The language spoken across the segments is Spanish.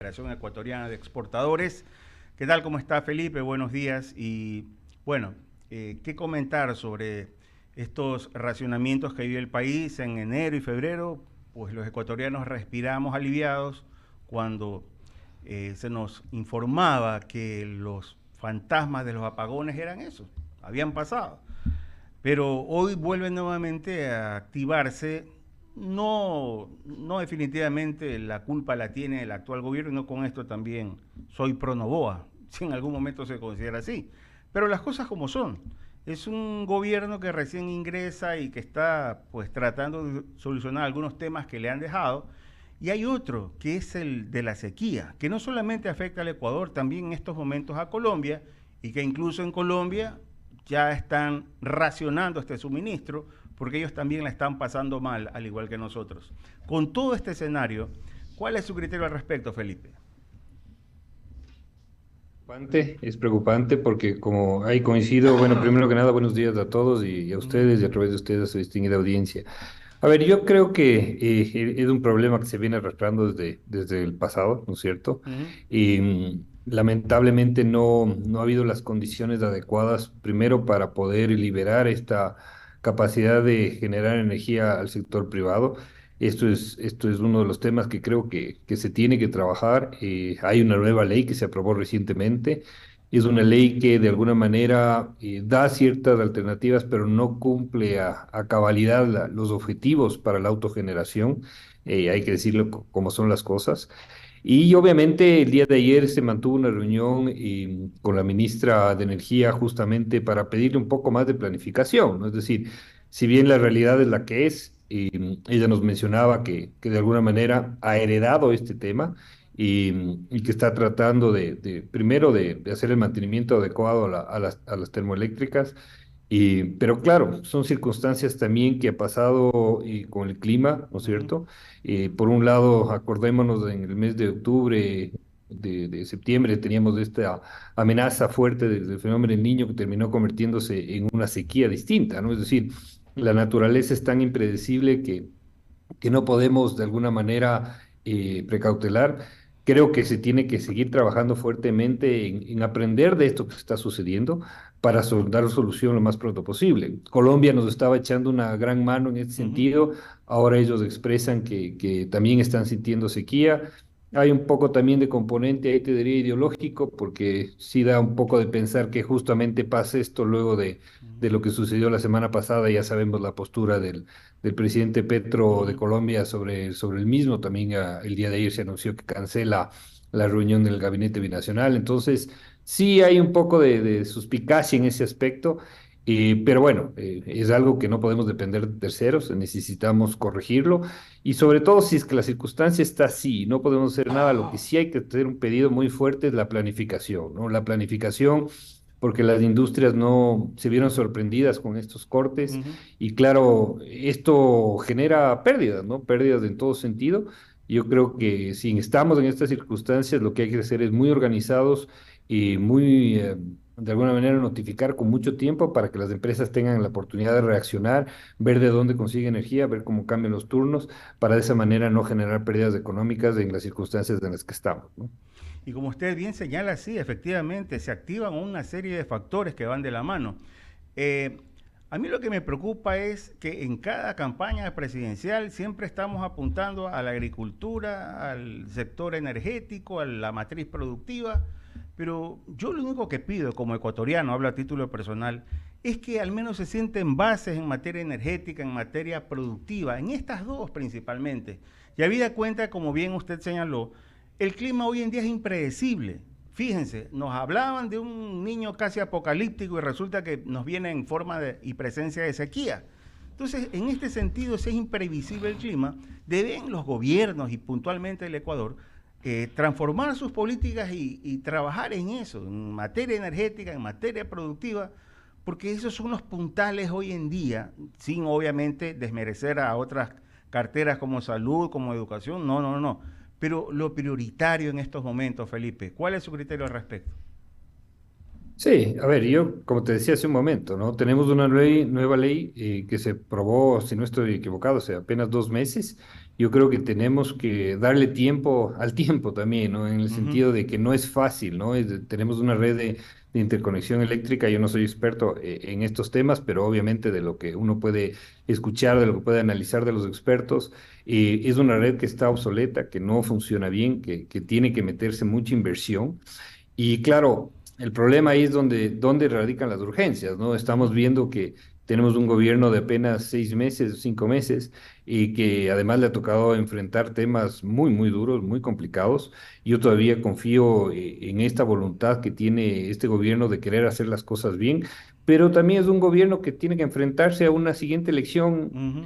Federación Ecuatoriana de Exportadores. ¿Qué tal? ¿Cómo está, Felipe? Buenos días. Y bueno, ¿qué comentar sobre estos racionamientos que vive el país en enero y febrero? Pues los ecuatorianos respiramos aliviados cuando se nos informaba que los fantasmas de los apagones eran esos, habían pasado. Pero hoy vuelve nuevamente a activarse. No definitivamente la culpa la tiene el actual gobierno, y no con esto también soy pro Novoa, si en algún momento se considera así. Pero las cosas como son. Es un gobierno que recién ingresa y que está pues tratando de solucionar algunos temas que le han dejado. Y hay otro, que es el de la sequía, que no solamente afecta al Ecuador, también en estos momentos a Colombia, y que incluso en Colombia ya están racionando este suministro porque ellos también la están pasando mal, al igual que nosotros. Con todo este escenario, ¿cuál es su criterio al respecto, Felipe? Es preocupante porque como ahí coincido, bueno, primero que nada, buenos días a todos y a ustedes y a través de ustedes a su distinguida audiencia. A ver, yo creo que es un problema que se viene arrastrando desde el pasado, ¿no es cierto? Uh -huh. Y lamentablemente no ha habido las condiciones adecuadas, primero para poder liberar esta capacidad de generar energía al sector privado. Esto es uno de los temas que creo que se tiene que trabajar. Hay una nueva ley que se aprobó recientemente. Es una ley que de alguna manera da ciertas alternativas, pero no cumple a cabalidad los objetivos para la autogeneración. Hay que decirlo como son las cosas. Y obviamente el día de ayer se mantuvo una reunión con la ministra de Energía justamente para pedirle un poco más de planificación, ¿no? Es decir, si bien la realidad es la que es, ella nos mencionaba que de alguna manera ha heredado este tema y que está tratando primero de hacer el mantenimiento adecuado a las termoeléctricas. Pero claro, son circunstancias también que ha pasado con el clima, ¿no es Uh -huh. cierto? Por un lado, acordémonos en el mes de octubre, de septiembre, teníamos esta amenaza fuerte del fenómeno del Niño que terminó convirtiéndose en una sequía distinta, ¿no? Es decir, la naturaleza es tan impredecible que no podemos de alguna manera precautelar. Creo que se tiene que seguir trabajando fuertemente en aprender de esto que está sucediendo para dar solución lo más pronto posible. Colombia nos estaba echando una gran mano en este Uh -huh. sentido. Ahora ellos expresan que también están sintiendo sequía. Hay un poco también de componente, ahí te diría, ideológico, porque sí da un poco de pensar que justamente pasa esto luego de lo que sucedió la semana pasada. Ya sabemos la postura del presidente Uh Petro de -huh. Colombia sobre el mismo. También el día de ayer se anunció que cancela la reunión del gabinete binacional. Entonces, sí hay un poco de suspicacia en ese aspecto, pero bueno, es algo que no podemos depender de terceros, necesitamos corregirlo y sobre todo si es que la circunstancia está así, no podemos hacer nada. Lo que sí hay que tener un pedido muy fuerte es la planificación, ¿no? La planificación porque las industrias no se vieron sorprendidas con estos Uh cortes -huh. y claro, esto genera pérdidas, ¿no? Pérdidas en todo sentido. Yo creo que si estamos en estas circunstancias, lo que hay que hacer es muy organizados y de alguna manera, notificar con mucho tiempo para que las empresas tengan la oportunidad de reaccionar, ver de dónde consigue energía, ver cómo cambian los turnos, para de esa manera no generar pérdidas económicas en las circunstancias en las que estamos, ¿no? Y como usted bien señala, sí, efectivamente, se activan una serie de factores que van de la mano. Eh, a mí lo que me preocupa es que en cada campaña presidencial siempre estamos apuntando a la agricultura, al sector energético, a la matriz productiva, pero yo lo único que pido como ecuatoriano, hablo a título personal, es que al menos se sienten bases en materia energética, en materia productiva, en estas dos principalmente. Y habida cuenta, como bien usted señaló, el clima hoy en día es impredecible. Fíjense, nos hablaban de un niño casi apocalíptico y resulta que nos viene en forma y presencia de sequía. Entonces, en este sentido, si es imprevisible el clima, deben los gobiernos y puntualmente el Ecuador transformar sus políticas y trabajar en eso, en materia energética, en materia productiva, porque esos son los puntales hoy en día, sin obviamente desmerecer a otras carteras como salud, como educación, no, no, no. Pero lo prioritario en estos momentos, Felipe, ¿cuál es su criterio al respecto? Sí, a ver, yo, como te decía hace un momento, ¿no? Tenemos una nueva ley que se aprobó, si no estoy equivocado, hace apenas 2 meses yo creo que tenemos que darle tiempo al tiempo también, ¿no? En el Ujú, sentido de que no es fácil, ¿no? Tenemos una red de interconexión eléctrica, yo no soy experto en estos temas, pero obviamente de lo que uno puede escuchar, de lo que puede analizar de los expertos, es una red que está obsoleta, que no funciona bien, que tiene que meterse mucha inversión. Y claro, el problema ahí es donde radican las urgencias, ¿no? ujú, Estamos viendo que tenemos un gobierno de apenas 6 meses, 5 meses, y que además le ha tocado enfrentar temas muy, muy duros, muy complicados. Yo todavía confío en esta voluntad que tiene este gobierno de querer hacer las cosas bien, pero también es un gobierno que tiene que enfrentarse a una siguiente elección ujú,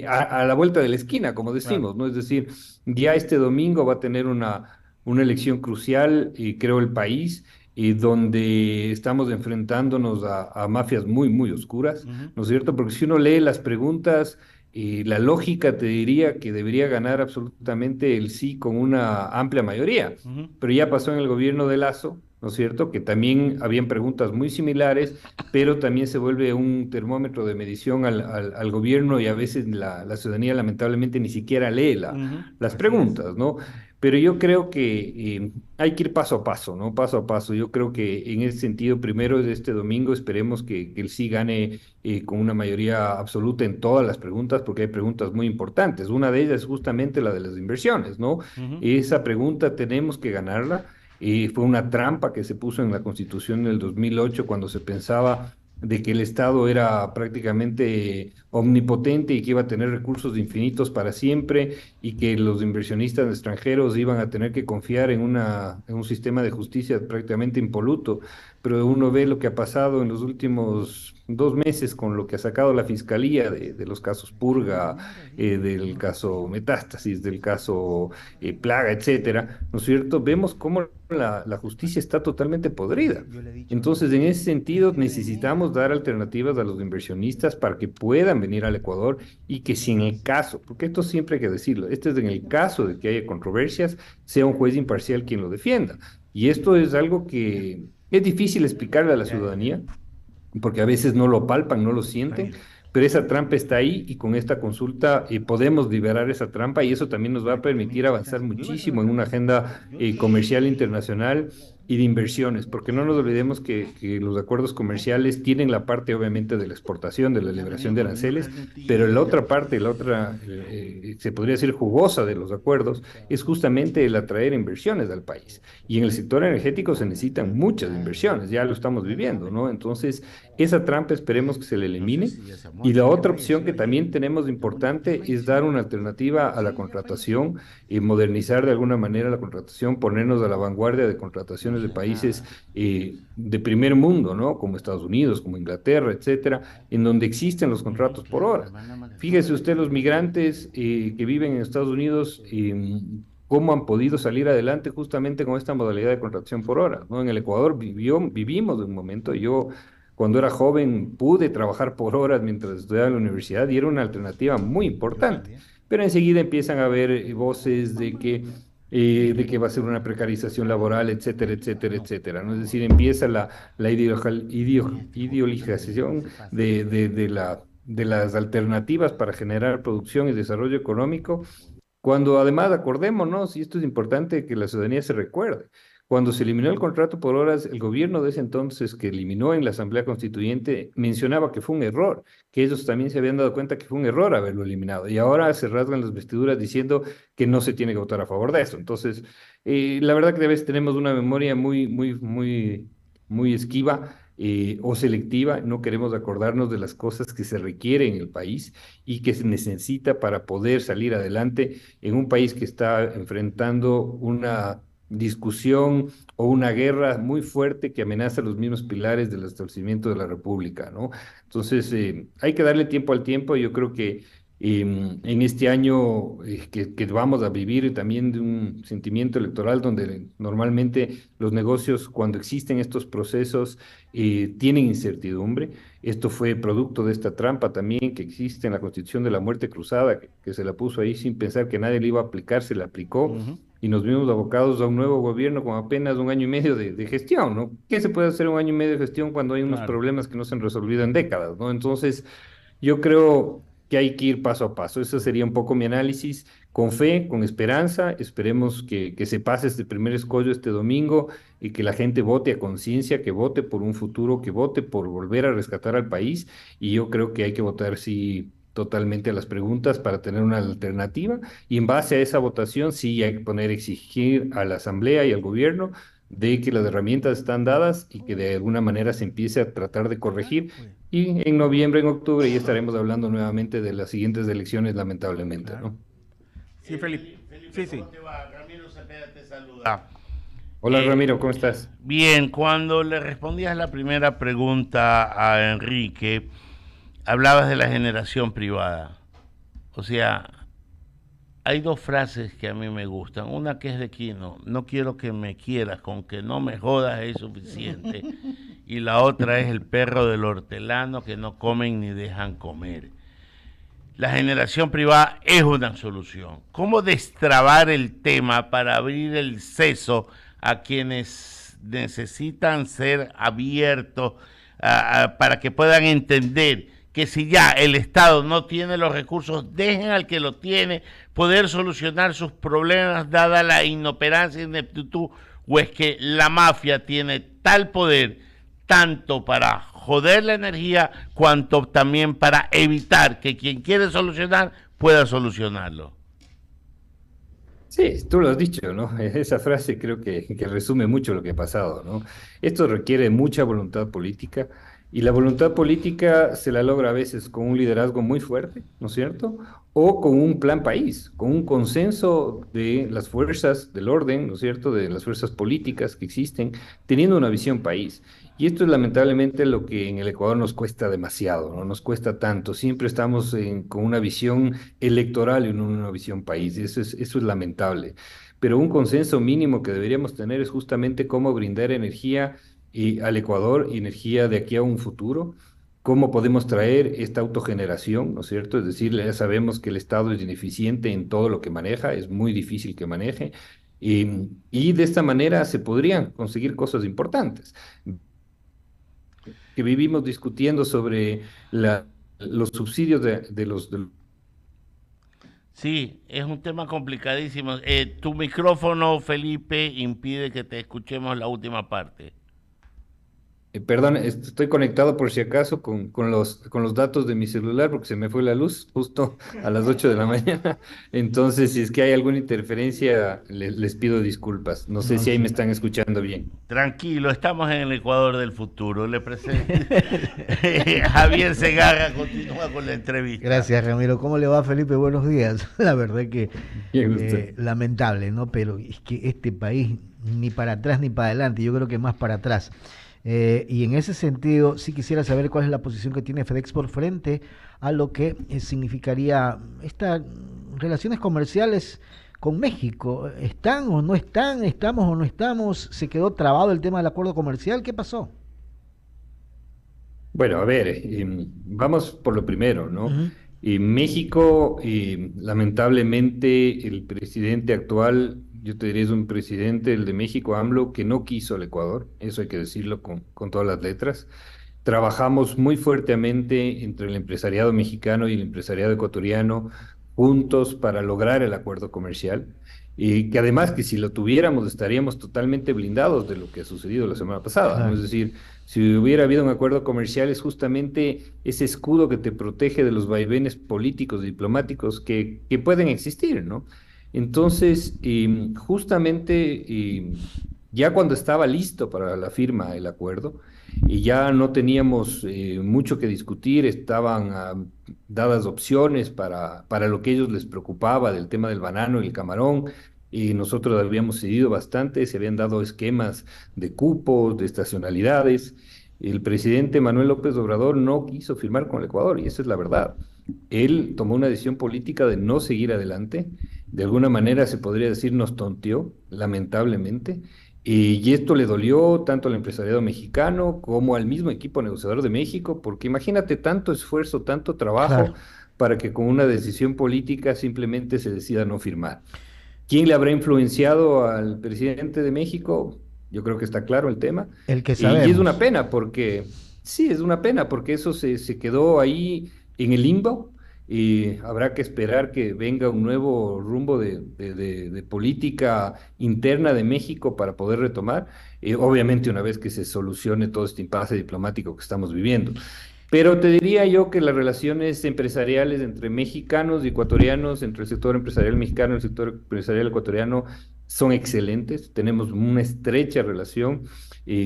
a la vuelta de la esquina, como claro. decimos, ¿no? Es decir, ya este domingo va a tener una elección crucial, creo, el país, donde estamos enfrentándonos a mafias muy, muy oscuras, Ujú, ¿no es cierto? Porque si uno lee las preguntas, la lógica te diría que debería ganar absolutamente el sí con una amplia mayoría, ujú, pero ya pasó en el gobierno de Lazo, ¿no es cierto? Que también habían preguntas muy similares, pero también se vuelve un termómetro de medición al gobierno y a veces la ciudadanía lamentablemente ni siquiera lee ujú, las así es. preguntas, ¿no? Pero yo creo que hay que ir paso a paso, ¿no? Paso a paso. Yo creo que en ese sentido, primero de este domingo, esperemos que el sí gane con una mayoría absoluta en todas las preguntas, porque hay preguntas muy importantes. Una de ellas es justamente la de las inversiones, ¿no? Ujú, Esa pregunta tenemos que ganarla. Fue una trampa que se puso en la Constitución del 2008 cuando se pensaba de que el Estado era prácticamente omnipotente y que iba a tener recursos infinitos para siempre y que los inversionistas extranjeros iban a tener que confiar en un sistema de justicia prácticamente impoluto. Pero uno ve lo que ha pasado en los últimos 2 meses con lo que ha sacado la fiscalía de los casos Purga, del caso Metástasis, del caso Plaga, etcétera, ¿no es cierto? Vemos cómo la justicia está totalmente podrida. Entonces, en ese sentido, necesitamos dar alternativas a los inversionistas para que puedan venir al Ecuador y que si en el caso, porque esto siempre hay que decirlo, este es en el caso de que haya controversias, sea un juez imparcial quien lo defienda. Y esto es algo que es difícil explicarle a la ya, ya, ya. ciudadanía, porque a veces no lo palpan, no lo sienten, Tranquilo. pero esa trampa está ahí y con esta consulta podemos liberar esa trampa y eso también nos va a permitir avanzar muchísimo en una agenda comercial internacional y de inversiones, porque no nos olvidemos que los acuerdos comerciales tienen la parte obviamente de la exportación, de la liberación de aranceles, pero la otra parte, la otra, se podría decir jugosa de los acuerdos, es justamente el atraer inversiones al país. Y en el sector energético se necesitan muchas inversiones, ya lo estamos viviendo, ¿no? Entonces, esa trampa esperemos que se le No sé elimine. si ya se ha Y muerto, la ¿quién otra opción falleció que ayer? también tenemos ¿Quién importante es dar falleció? una alternativa a la Sí, ya falleció. contratación y modernizar de alguna manera la contratación, ponernos a la vanguardia de No contrataciones de sé países nada. de primer mundo, ¿no? Como Estados Unidos, como Inglaterra, etcétera, en donde existen los Ujú, contratos por claro, horas. además nada más les Fíjese falta usted los migrantes que viven en Estados Unidos, cómo han podido salir adelante justamente con esta modalidad de contratación por hora, ¿no? En el Ecuador vivimos de un momento, yo cuando era joven pude trabajar por horas mientras estudiaba en la universidad y era una alternativa muy yo importante, también. pero enseguida empiezan a haber voces de que va a ser una precarización laboral, etcétera, etcétera, etcétera, ¿no? Es decir, empieza la ideologización de las alternativas para generar producción y desarrollo económico cuando además, acordémonos, y esto es importante que la ciudadanía se recuerde, cuando se eliminó el contrato por horas, el gobierno de ese entonces que eliminó en la Asamblea Constituyente mencionaba que fue un error, que ellos también se habían dado cuenta que fue un error haberlo eliminado. Y ahora se rasgan las vestiduras diciendo que no se tiene que votar a favor de eso. Entonces, la verdad que a veces tenemos una memoria muy, muy, muy, muy esquiva. O selectiva, no queremos acordarnos de las cosas que se requieren en el país y que se necesita para poder salir adelante en un país que está enfrentando una discusión o una guerra muy fuerte que amenaza los mismos pilares del establecimiento de la República, ¿no? Entonces, hay que darle tiempo al tiempo. Yo creo que en este año que vamos a vivir también de un sentimiento electoral donde normalmente los negocios, cuando existen estos procesos, tienen incertidumbre. Esto fue producto de esta trampa también que existe en la Constitución de la muerte cruzada, que se la puso ahí sin pensar que nadie le iba a aplicar, se la aplicó Ujú, y nos vimos abocados a un nuevo gobierno con apenas un año y medio de gestión, ¿no? ¿Qué se puede hacer un año y medio de gestión cuando hay unos claro. problemas que no se han resolvido en décadas, ¿no? Entonces, yo creo que hay que ir paso a paso. Ese sería un poco mi análisis, con fe, con esperanza. Esperemos que se pase este primer escollo este domingo y que la gente vote a conciencia, que vote por un futuro, que vote por volver a rescatar al país. Y yo creo que hay que votar sí totalmente a las preguntas para tener una alternativa. Y en base a esa votación, sí hay que poner, exigir a la Asamblea y al gobierno de que las herramientas están dadas y que de alguna manera se empiece a tratar de corregir. Y en noviembre, en octubre, ya estaremos hablando nuevamente de las siguientes elecciones, lamentablemente, Claro. ¿no? Sí, Felipe. Sí, sí. ¿Cómo te va? Ramiro Cepeda te saluda. Hola Ramiro, ¿cómo estás? Bien, cuando le respondías la primera pregunta a Enrique, hablabas de la generación privada. O sea, hay dos frases que a mí me gustan. Una que es de Quino, no quiero que me quieras, con que no me jodas es suficiente. Y la otra es el perro del hortelano que no comen ni dejan comer. La generación privada es una solución. ¿Cómo destrabar el tema para abrir el seso a quienes necesitan ser abiertos para que puedan entender que si ya el Estado no tiene los recursos, dejen al que lo tiene poder solucionar sus problemas dada la inoperancia y ineptitud, o es que la mafia tiene tal poder tanto para joder la energía cuanto también para evitar que quien quiere solucionar pueda solucionarlo? Sí, tú lo has dicho, ¿no? Esa frase creo que resume mucho lo que ha pasado, ¿no? Esto requiere mucha voluntad política y la voluntad política se la logra a veces con un liderazgo muy fuerte, ¿no es cierto? O con un plan país, con un consenso de las fuerzas del orden, ¿no es cierto? De las fuerzas políticas que existen, teniendo una visión país. Y esto es lamentablemente lo que en el Ecuador nos cuesta demasiado, ¿no? Nos cuesta tanto. Siempre estamos con una visión electoral y no una visión país. Y eso es lamentable. Pero un consenso mínimo que deberíamos tener es justamente cómo brindar energía al Ecuador y energía de aquí a un futuro. Cómo podemos traer esta autogeneración, ¿no es cierto? Es decir, ya sabemos que el Estado es ineficiente en todo lo que maneja, es muy difícil que maneje. Y de esta manera se podrían conseguir cosas importantes que vivimos discutiendo sobre los subsidios de Sí, es un tema complicadísimo. Tu micrófono, Felipe, impide que te escuchemos la última parte. perdón, estoy conectado por si acaso con los datos de mi celular porque se me fue la luz justo a las 8 de la mañana. Entonces, si es que hay alguna interferencia, les pido disculpas. No sé No, si ahí me sí. están escuchando bien. Tranquilo, estamos en el Ecuador del futuro. Le presento. Javier Segarra continúa con la entrevista. Gracias, Ramiro. ¿Cómo le va, Felipe? Buenos días. La verdad que Qué gusto. lamentable, ¿no? Pero es que este país ni para atrás ni para adelante, yo creo que más para atrás. Y en ese sentido, sí quisiera saber cuál es la posición que tiene FedExport frente a lo que significaría estas relaciones comerciales con México. ¿Están o no están? ¿Estamos o no estamos? ¿Se quedó trabado el tema del acuerdo comercial? ¿Qué pasó? Bueno, a ver, vamos por lo primero, ¿no? Ujú. En México, lamentablemente, el presidente actual, yo te diría, es un presidente, el de México, AMLO, que no quiso el Ecuador, eso hay que decirlo con todas las letras. Trabajamos muy fuertemente entre el empresariado mexicano y el empresariado ecuatoriano juntos para lograr el acuerdo comercial. Y que además que si lo tuviéramos estaríamos totalmente blindados de lo que ha sucedido la semana pasada, ¿no? Es Claro. decir, si hubiera habido un acuerdo comercial es justamente ese escudo que te protege de los vaivenes políticos, diplomáticos que pueden existir, ¿no? Entonces, justamente ya cuando estaba listo para la firma el acuerdo, y ya no teníamos mucho que discutir, estaban dadas opciones para lo que a ellos les preocupaba del tema del banano y el camarón, y nosotros habíamos cedido bastante, se habían dado esquemas de cupos, de estacionalidades. El presidente Manuel López Obrador no quiso firmar con el Ecuador, y esa es la verdad. Él tomó una decisión política de no seguir adelante, de alguna manera se podría decir nos tonteó, lamentablemente, y esto le dolió tanto al empresariado mexicano como al mismo equipo negociador de México, porque imagínate tanto esfuerzo, tanto trabajo Claro. para que con una decisión política simplemente se decida no firmar. ¿Quién le habrá influenciado al presidente de México? Yo creo que está claro el tema. El que Y es una sabemos. pena porque, sí, es una pena porque eso se quedó ahí en el limbo y habrá que esperar que venga un nuevo rumbo de política interna de México para poder retomar, obviamente una vez que se solucione todo este impasse diplomático que estamos viviendo. Pero te diría yo que las relaciones empresariales entre mexicanos y ecuatorianos, entre el sector empresarial mexicano y el sector empresarial ecuatoriano, son excelentes. Tenemos una estrecha relación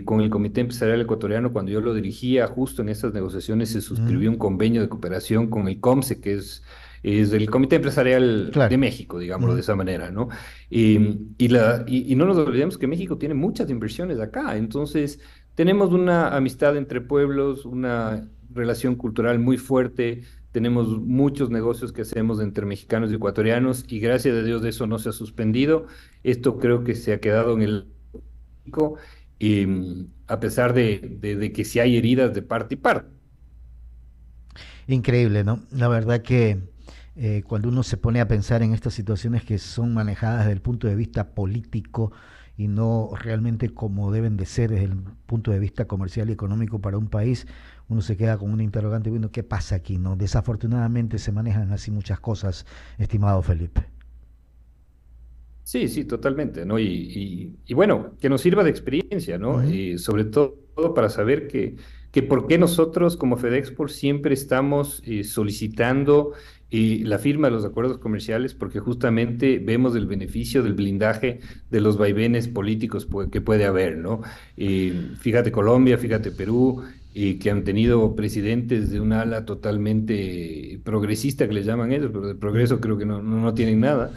con el Comité Empresarial Ecuatoriano. Cuando yo lo dirigía, justo en esas negociaciones se suscribió un convenio de cooperación con el COMSE, que es el Comité Empresarial de Claro. México, digámoslo de esa manera, ¿no? Y no nos olvidemos que México tiene muchas inversiones acá, entonces tenemos una amistad entre pueblos, una relación cultural muy fuerte, tenemos muchos negocios que hacemos entre mexicanos y ecuatorianos y gracias a Dios de eso no se ha suspendido. Esto creo que se ha quedado en el México, a pesar de que sí hay heridas de parte y parte. Increíble, ¿no? La verdad que cuando uno se pone a pensar en estas situaciones que son manejadas desde el punto de vista político y no realmente como deben de ser desde el punto de vista comercial y económico para un país, uno se queda con un interrogante viendo qué pasa aquí, ¿no? Desafortunadamente se manejan así muchas cosas, estimado Felipe. Sí, sí, totalmente, ¿no? Y bueno, que nos sirva de experiencia, ¿no? Ujú. Sobre todo para saber que por qué nosotros como FedExport siempre estamos solicitando la firma de los acuerdos comerciales, porque justamente vemos el beneficio del blindaje de los vaivenes políticos que puede haber, ¿no? Fíjate Colombia, fíjate Perú, que han tenido presidentes de un ala totalmente progresista, que le llaman ellos, pero de progreso creo que no tienen nada,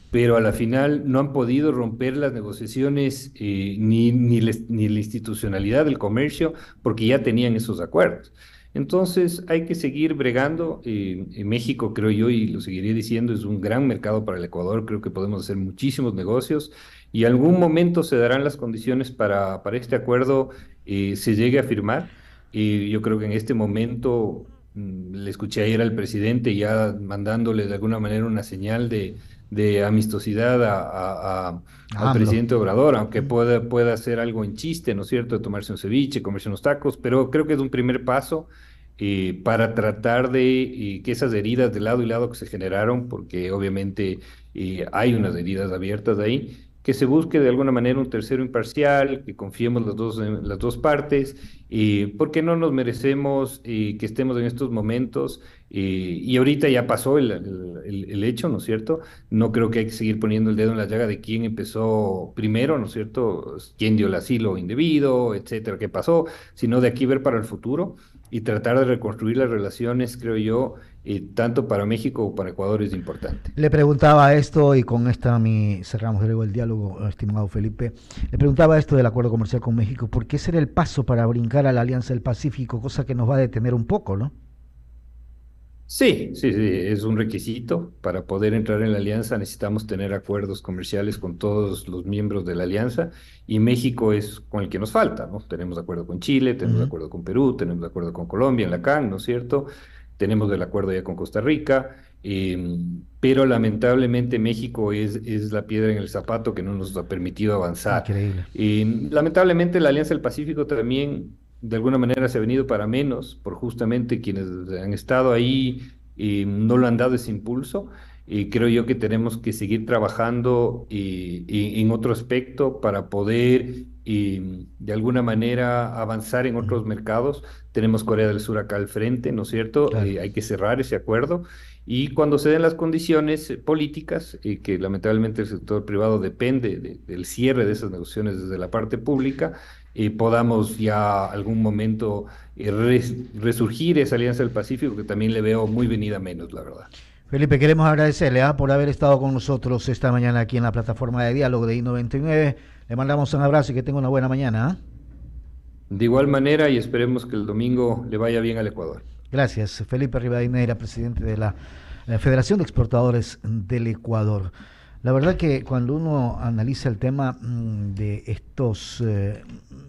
pero a la final no han podido romper las negociaciones ni la institucionalidad del comercio porque ya tenían esos acuerdos. Entonces hay que seguir bregando. En México, creo yo, y lo seguiré diciendo, es un gran mercado para el Ecuador. Creo que podemos hacer muchísimos negocios y algún momento se darán las condiciones para este acuerdo se llegue a firmar. Y yo creo que en este momento le escuché ayer al presidente ya mandándole de alguna manera una señal de amistosidad al AMLO. presidente Obrador, aunque pueda hacer algo en chiste, ¿no es cierto?, de tomarse un ceviche, comerse unos tacos, pero creo que es un primer paso para tratar de que esas heridas de lado y lado que se generaron, porque obviamente hay unas heridas abiertas ahí, que se busque de alguna manera un tercero imparcial, que confiemos en las dos partes, porque no nos merecemos que estemos en estos momentos, y ahorita ya pasó el hecho, ¿no es cierto? No creo que hay que seguir poniendo el dedo en la llaga de quién empezó primero, ¿no es cierto? ¿Quién dio el asilo indebido, etcétera? ¿Qué pasó? Sino de aquí ver para el futuro y tratar de reconstruir las relaciones, creo yo, tanto para México como para Ecuador es importante. Le preguntaba esto y con esta cerramos luego el diálogo, estimado Felipe. Le preguntaba esto del acuerdo comercial con México, ¿por qué será el paso para brincar a la Alianza del Pacífico? Cosa que nos va a detener un poco, ¿no? Sí, sí, sí, es un requisito. Para poder entrar en la alianza necesitamos tener acuerdos comerciales con todos los miembros de la alianza y México es con el que nos falta, ¿no? Tenemos acuerdo con Chile, tenemos Ujú. acuerdo con Perú, tenemos acuerdo con Colombia en la CAN, ¿no es cierto? Tenemos el acuerdo ya con Costa Rica, pero lamentablemente México es la piedra en el zapato que no nos ha permitido avanzar. Increíble. Lamentablemente la Alianza del Pacífico también de alguna manera se ha venido para menos por justamente quienes han estado ahí y no lo han dado ese impulso. Y creo yo que tenemos que seguir trabajando en otro aspecto para poder de alguna manera avanzar en Ujú. otros mercados. Tenemos Corea del Sur acá al frente, ¿no es cierto? Claro. Hay que cerrar ese acuerdo. Y cuando se den las condiciones políticas, que lamentablemente el sector privado depende del cierre de esas negociaciones desde la parte pública, podamos ya algún momento resurgir esa Alianza del Pacífico que también le veo muy venida menos, la verdad. Felipe, queremos agradecerle por haber estado con nosotros esta mañana aquí en la plataforma de diálogo de I99. Le mandamos un abrazo y que tenga una buena mañana. ¿Ah? De igual manera y esperemos que el domingo le vaya bien al Ecuador. Gracias. Felipe Rivadeneira, presidente de la Federación de Exportadores del Ecuador. La verdad que cuando uno analiza el tema de estos